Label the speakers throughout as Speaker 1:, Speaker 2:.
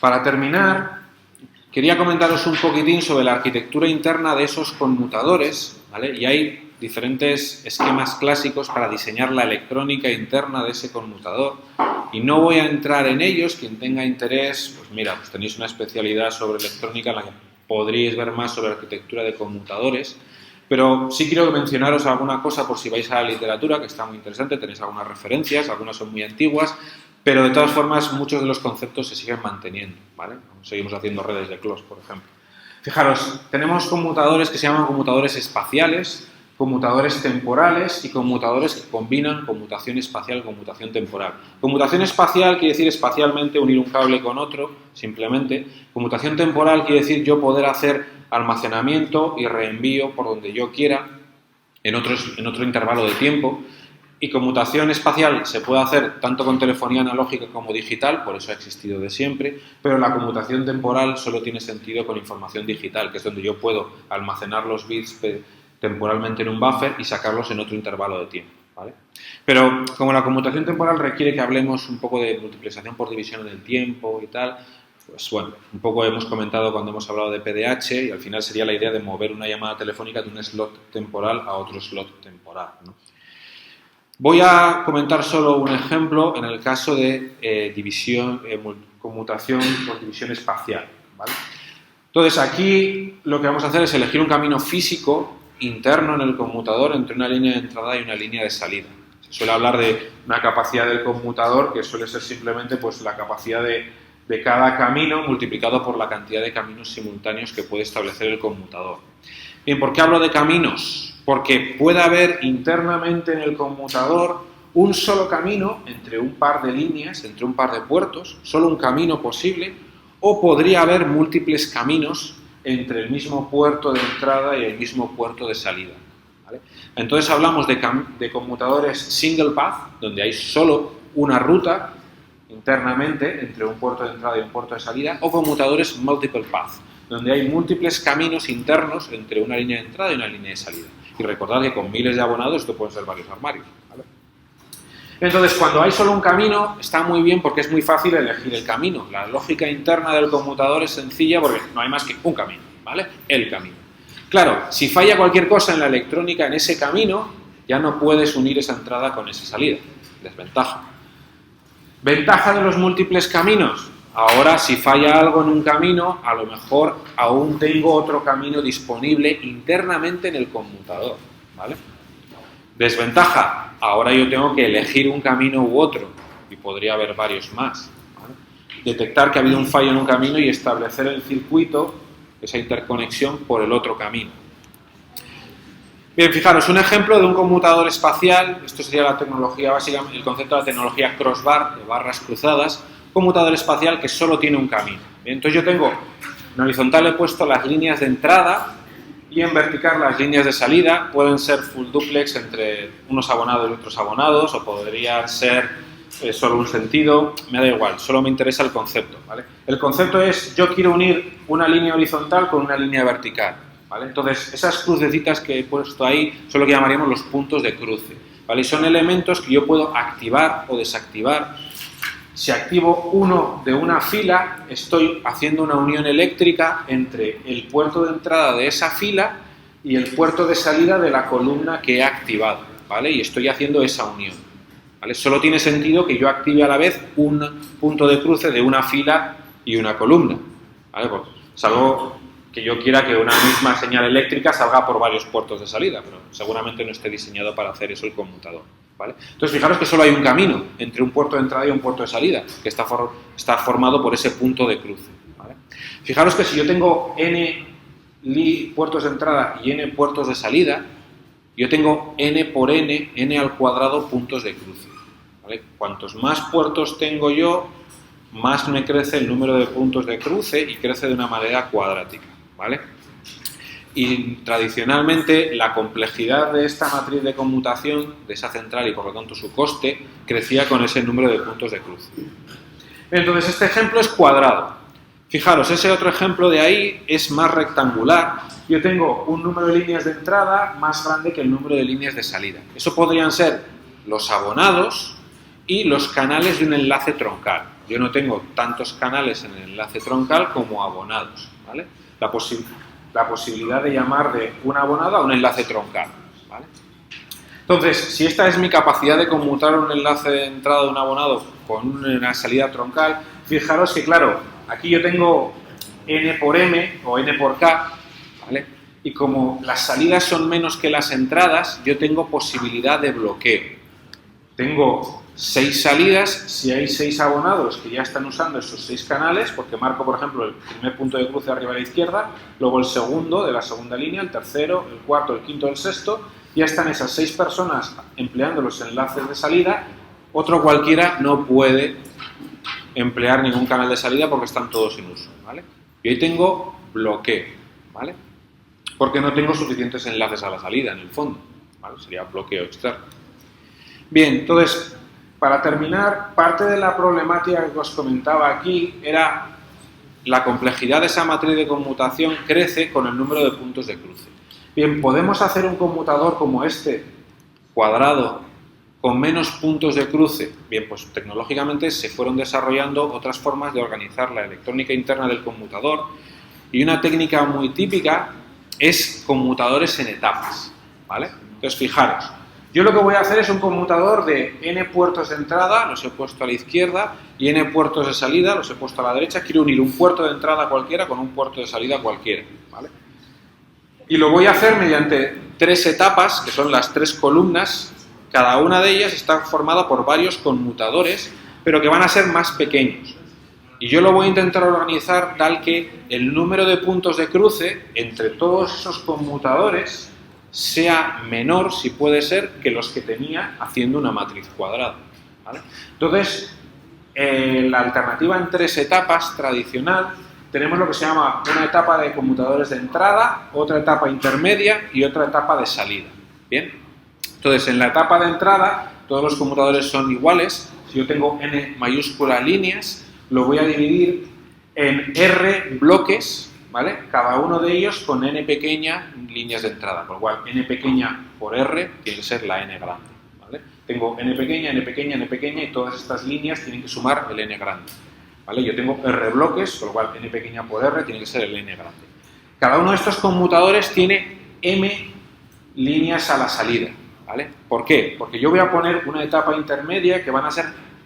Speaker 1: Para terminar, quería comentaros un poquitín sobre la arquitectura interna de esos conmutadores, ¿vale? Y hay diferentes esquemas clásicos para diseñar la electrónica interna de ese conmutador. Y no voy a entrar en ellos. Quien tenga interés, pues mira, pues tenéis una especialidad sobre electrónica en la que podríais ver más sobre arquitectura de conmutadores. Pero sí quiero mencionaros alguna cosa por si vais a la literatura, que está muy interesante, tenéis algunas referencias, algunas son muy antiguas, pero de todas formas muchos de los conceptos se siguen manteniendo, ¿vale? Seguimos haciendo redes de Clos, por ejemplo. Fijaros, tenemos conmutadores que se llaman conmutadores espaciales, conmutadores temporales y conmutadores que combinan conmutación espacial y conmutación temporal. Conmutación espacial quiere decir espacialmente unir un cable con otro, simplemente. Conmutación temporal quiere decir yo poder hacer almacenamiento y reenvío por donde yo quiera en otro intervalo de tiempo. Y conmutación espacial se puede hacer tanto con telefonía analógica como digital, por eso ha existido de siempre, pero la conmutación temporal solo tiene sentido con información digital, que es donde yo puedo almacenar los bits temporalmente en un buffer y sacarlos en otro intervalo de tiempo, ¿vale? Pero como la conmutación temporal requiere que hablemos un poco de multiplicación por división en el tiempo y tal, pues bueno, un poco hemos comentado cuando hemos hablado de PDH y al final sería la idea de mover una llamada telefónica de un slot temporal a otro slot temporal, ¿no? Voy a comentar solo un ejemplo en el caso de conmutación por división espacial, ¿vale? Entonces aquí lo que vamos a hacer es elegir un camino físico interno en el conmutador entre una línea de entrada y una línea de salida. Se suele hablar de una capacidad del conmutador que suele ser simplemente pues, la capacidad de cada camino multiplicado por la cantidad de caminos simultáneos que puede establecer el conmutador. Bien, ¿por qué hablo de caminos? Porque puede haber internamente en el conmutador un solo camino entre un par de líneas, entre un par de puertos, solo un camino posible, o podría haber múltiples caminos entre el mismo puerto de entrada y el mismo puerto de salida, ¿vale? Entonces hablamos de conmutadores single path, donde hay solo una ruta internamente entre un puerto de entrada y un puerto de salida, o conmutadores multiple path, donde hay múltiples caminos internos entre una línea de entrada y una línea de salida. Y recordad que con miles de abonados esto pueden ser varios armarios, ¿vale? Entonces, cuando hay solo un camino, está muy bien porque es muy fácil elegir el camino. La lógica interna del conmutador es sencilla porque no hay más que un camino, ¿vale? El camino. Claro, si falla cualquier cosa en la electrónica en ese camino, ya no puedes unir esa entrada con esa salida. Desventaja. Ventaja de los múltiples caminos. Ahora, si falla algo en un camino, a lo mejor aún tengo otro camino disponible internamente en el conmutador, ¿vale? Desventaja, ahora yo tengo que elegir un camino u otro, y podría haber varios más, ¿vale? Detectar que ha habido un fallo en un camino y establecer el circuito, esa interconexión, por el otro camino. Bien, fijaros, un ejemplo de un conmutador espacial, esto sería la tecnología básica, el concepto de la tecnología crossbar, de barras cruzadas, conmutador espacial que solo tiene un camino. Bien, entonces yo tengo, en horizontal he puesto las líneas de entrada y en vertical las líneas de salida. Pueden ser full duplex entre unos abonados y otros abonados, o podría ser solo un sentido, me da igual, solo me interesa el concepto, ¿vale? El concepto es, yo quiero unir una línea horizontal con una línea vertical, ¿vale? Entonces, esas crucecitas que he puesto ahí son lo que llamaríamos los puntos de cruce, ¿vale? Y son elementos que yo puedo activar o desactivar. Si activo uno de una fila, estoy haciendo una unión eléctrica entre el puerto de entrada de esa fila y el puerto de salida de la columna que he activado, ¿vale? Y estoy haciendo esa unión, ¿vale? Solo tiene sentido que yo active a la vez un punto de cruce de una fila y una columna, ¿vale? Pues, salvo que yo quiera que una misma señal eléctrica salga por varios puertos de salida, pero seguramente no esté diseñado para hacer eso el conmutador, ¿vale? Entonces, fijaros que solo hay un camino entre un puerto de entrada y un puerto de salida, que está formado por ese punto de cruce, ¿vale? Fijaros que si yo tengo n puertos de entrada y n puertos de salida, yo tengo n por n al cuadrado puntos de cruce, ¿vale? Cuantos más puertos tengo yo, más me crece el número de puntos de cruce y crece de una manera cuadrática, ¿vale? Y tradicionalmente la complejidad de esta matriz de conmutación, de esa central y por lo tanto su coste, crecía con ese número de puntos de cruce. Entonces este ejemplo es cuadrado. Fijaros, ese otro ejemplo de ahí es más rectangular. Yo tengo un número de líneas de entrada más grande que el número de líneas de salida. Eso podrían ser los abonados y los canales de un enlace troncal. Yo no tengo tantos canales en el enlace troncal como abonados, ¿vale? La posibilidad de llamar de un abonado a un enlace troncal, ¿vale? Entonces, si esta es mi capacidad de conmutar un enlace de entrada de un abonado con una salida troncal, fijaros que, claro, aquí yo tengo n por m o n por k, ¿vale? Y como las salidas son menos que las entradas, yo tengo posibilidad de bloqueo. Tengo 6 salidas, si hay 6 abonados que ya están usando esos 6 canales, porque marco, por ejemplo, el primer punto de cruce arriba a la izquierda, luego el segundo de la segunda línea, el tercero, el cuarto, el quinto, el sexto, ya están esas 6 personas empleando los enlaces de salida, otro cualquiera no puede emplear ningún canal de salida porque están todos en uso, ¿vale? Y ahí tengo bloqueo, ¿vale? Porque no tengo suficientes enlaces a la salida, en el fondo, ¿vale? Sería bloqueo externo. Bien, entonces, para terminar, parte de la problemática que os comentaba aquí era la complejidad de esa matriz de conmutación crece con el número de puntos de cruce. Bien, podemos hacer un conmutador como este, cuadrado, con menos puntos de cruce. Bien, pues tecnológicamente se fueron desarrollando otras formas de organizar la electrónica interna del conmutador y una técnica muy típica es conmutadores en etapas, ¿vale? Entonces, fijaros, yo lo que voy a hacer es un conmutador de n puertos de entrada, los he puesto a la izquierda, y n puertos de salida, los he puesto a la derecha. Quiero unir un puerto de entrada cualquiera con un puerto de salida cualquiera, ¿vale? Y lo voy a hacer mediante 3 etapas, que son las 3 columnas. Cada una de ellas está formada por varios conmutadores, pero que van a ser más pequeños. Y yo lo voy a intentar organizar tal que el número de puntos de cruce entre todos esos conmutadores sea menor, si puede ser, que los que tenía haciendo una matriz cuadrada, ¿vale? Entonces, la alternativa en 3 etapas tradicional, tenemos lo que se llama una etapa de conmutadores de entrada, otra etapa intermedia y otra etapa de salida. ¿Bien? Entonces, en la etapa de entrada, todos los conmutadores son iguales. Si yo tengo n mayúscula líneas, lo voy a dividir en r bloques, ¿vale? Cada uno de ellos con n pequeña líneas de entrada, por lo cual n pequeña por r tiene que ser la n grande, ¿vale? Tengo n pequeña, n pequeña, n pequeña y todas estas líneas tienen que sumar el n grande, ¿vale? Yo tengo r bloques, por lo cual n pequeña por r tiene que ser el n grande. Cada uno de estos conmutadores tiene m líneas a la salida, ¿vale? ¿Por qué? Porque yo voy a poner una etapa intermedia que van a ser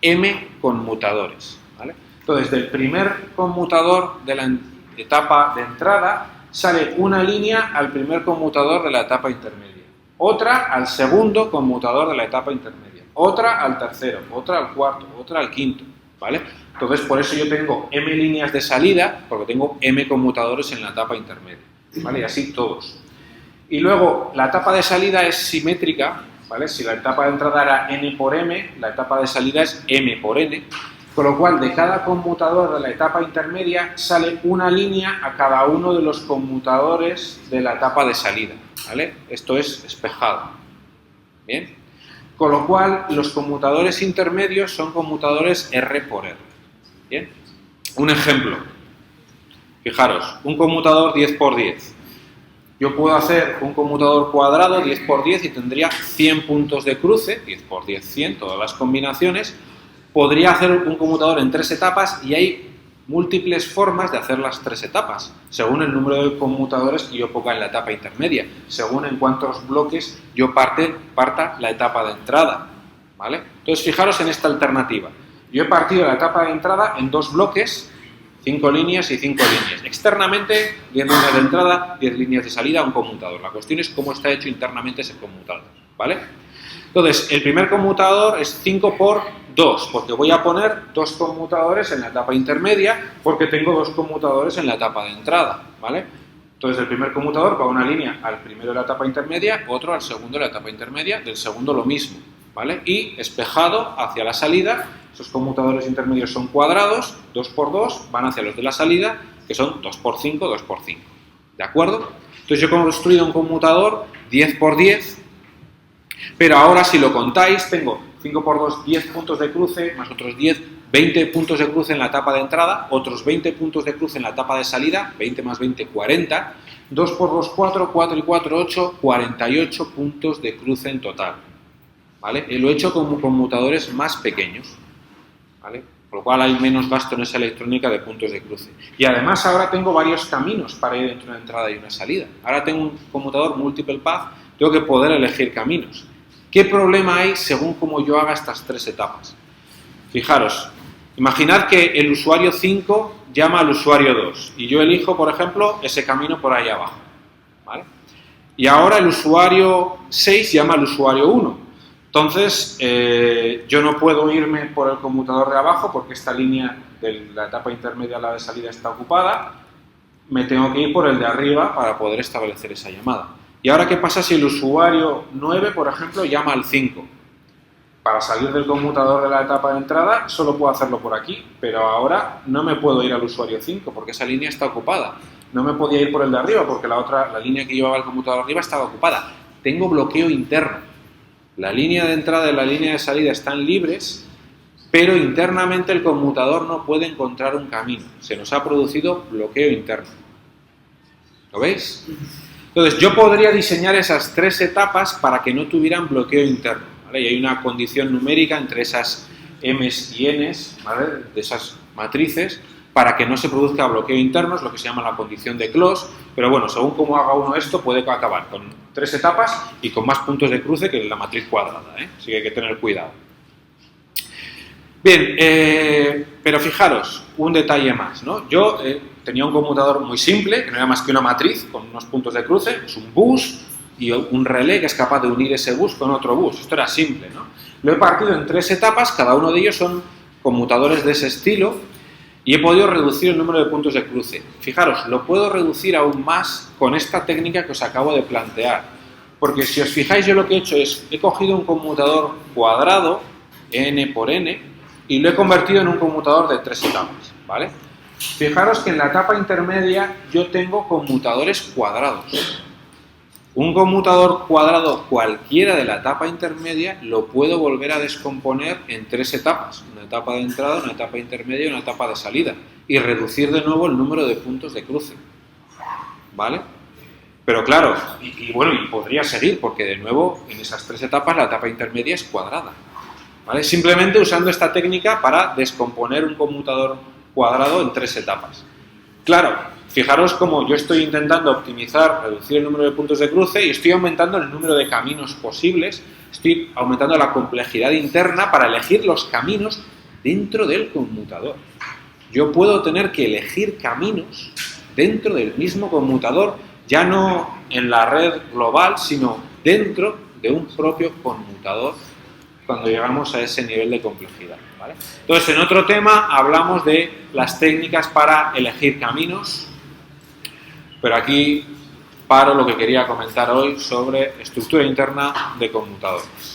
Speaker 1: m conmutadores, ¿vale? Entonces, del primer conmutador de la etapa de entrada sale una línea al primer conmutador de la etapa intermedia, otra al segundo conmutador de la etapa intermedia, otra al tercero, otra al cuarto, otra al quinto, ¿vale? Entonces, por eso yo tengo m líneas de salida, porque tengo m conmutadores en la etapa intermedia, ¿vale? Y así todos. Y luego, la etapa de salida es simétrica, ¿vale? Si la etapa de entrada era n por m, la etapa de salida es m por n, con lo cual de cada conmutador de la etapa intermedia sale una línea a cada uno de los conmutadores de la etapa de salida, ¿vale? Esto es espejado, ¿bien? Con lo cual, los conmutadores intermedios son conmutadores r por r, ¿bien? Un ejemplo, fijaros, un conmutador 10 por 10. Yo puedo hacer un conmutador cuadrado 10 por 10 y tendría 100 puntos de cruce, 10 por 10, 100, todas las combinaciones. Podría hacer un conmutador en 3 etapas y hay múltiples formas de hacer las 3 etapas, según el número de conmutadores que yo ponga en la etapa intermedia, según en cuántos bloques yo parta la etapa de entrada, ¿vale? Entonces, fijaros en esta alternativa. Yo he partido la etapa de entrada en 2 bloques, 5 líneas y 5 líneas. Externamente, 10 líneas de entrada, 10 líneas de salida a un conmutador. La cuestión es cómo está hecho internamente ese conmutador, ¿vale? Entonces, el primer conmutador es 5 por 2, porque voy a poner 2 conmutadores en la etapa intermedia, porque tengo 2 conmutadores en la etapa de entrada, ¿vale? Entonces, el primer conmutador va una línea al primero de la etapa intermedia, otro al segundo de la etapa intermedia, del segundo lo mismo, ¿vale? Y espejado hacia la salida, esos conmutadores intermedios son cuadrados, 2 por 2, van hacia los de la salida, que son 2 por 5, 2 por 5, ¿de acuerdo? Entonces, yo he construido un conmutador 10 por 10, pero ahora si lo contáis, tengo 5 por 2, 10 puntos de cruce, más otros 10, 20 puntos de cruce en la etapa de entrada, otros 20 puntos de cruce en la etapa de salida, 20 más 20, 40, 2 por 2, 4, 4 y 4, 8, 48 puntos de cruce en total, ¿vale? Y lo he hecho con conmutadores más pequeños, ¿vale? Con lo cual hay menos gasto en esa electrónica de puntos de cruce. Y además ahora tengo varios caminos para ir entre una entrada y una salida. Ahora tengo un conmutador multiple path, tengo que poder elegir caminos. ¿Qué problema hay según cómo yo haga estas tres etapas? Fijaros, imaginad que el usuario 5 llama al usuario 2 y yo elijo, por ejemplo, ese camino por ahí abajo, ¿vale? Y ahora el usuario 6 llama al usuario 1. Entonces, yo no puedo irme por el conmutador de abajo porque esta línea de la etapa intermedia a la de salida está ocupada. Me tengo que ir por el de arriba para poder establecer esa llamada. ¿Y ahora qué pasa si el usuario 9, por ejemplo, llama al 5? Para salir del conmutador de la etapa de entrada solo puedo hacerlo por aquí, pero ahora no me puedo ir al usuario 5 porque esa línea está ocupada. No me podía ir por el de arriba porque la línea que llevaba el conmutador arriba estaba ocupada. Tengo bloqueo interno. La línea de entrada y la línea de salida están libres, pero internamente el conmutador no puede encontrar un camino. Se nos ha producido bloqueo interno. ¿Lo veis? Entonces, yo podría diseñar esas tres etapas para que no tuvieran bloqueo interno, ¿vale? Y hay una condición numérica entre esas M's y N's, ¿vale? De esas matrices, para que no se produzca bloqueo interno, es lo que se llama la condición de Close, pero bueno, según cómo haga uno esto, puede acabar con tres etapas y con más puntos de cruce que la matriz cuadrada, ¿eh? Así que hay que tener cuidado. Bien, pero fijaros, un detalle más, ¿no? Yo tenía un conmutador muy simple, que no era más que una matriz con unos puntos de cruce, es un bus y un relé que es capaz de unir ese bus con otro bus. Esto era simple, ¿no? Lo he partido en tres etapas, cada uno de ellos son conmutadores de ese estilo, y he podido reducir el número de puntos de cruce. Fijaros, lo puedo reducir aún más con esta técnica que os acabo de plantear. Porque si os fijáis, yo lo que he hecho es, he cogido un conmutador cuadrado, n por n, y lo he convertido en un conmutador de tres etapas, ¿vale? Fijaros que en la etapa intermedia yo tengo conmutadores cuadrados. Un conmutador cuadrado cualquiera de la etapa intermedia lo puedo volver a descomponer en tres etapas. Una etapa de entrada, una etapa intermedia y una etapa de salida. Y reducir de nuevo el número de puntos de cruce. ¿Vale? Pero claro, y podría seguir porque de nuevo en esas tres etapas la etapa intermedia es cuadrada. ¿Vale? Simplemente usando esta técnica para descomponer un conmutador cuadrado en tres etapas. Claro, fijaros cómo yo estoy intentando optimizar, reducir el número de puntos de cruce y estoy aumentando el número de caminos posibles, estoy aumentando la complejidad interna para elegir los caminos dentro del conmutador. Yo puedo tener que elegir caminos dentro del mismo conmutador, ya no en la red global, sino dentro de un propio conmutador cuando llegamos a ese nivel de complejidad, ¿vale? Entonces, en otro tema hablamos de las técnicas para elegir caminos, pero aquí paro lo que quería comentar hoy sobre estructura interna de conmutadores.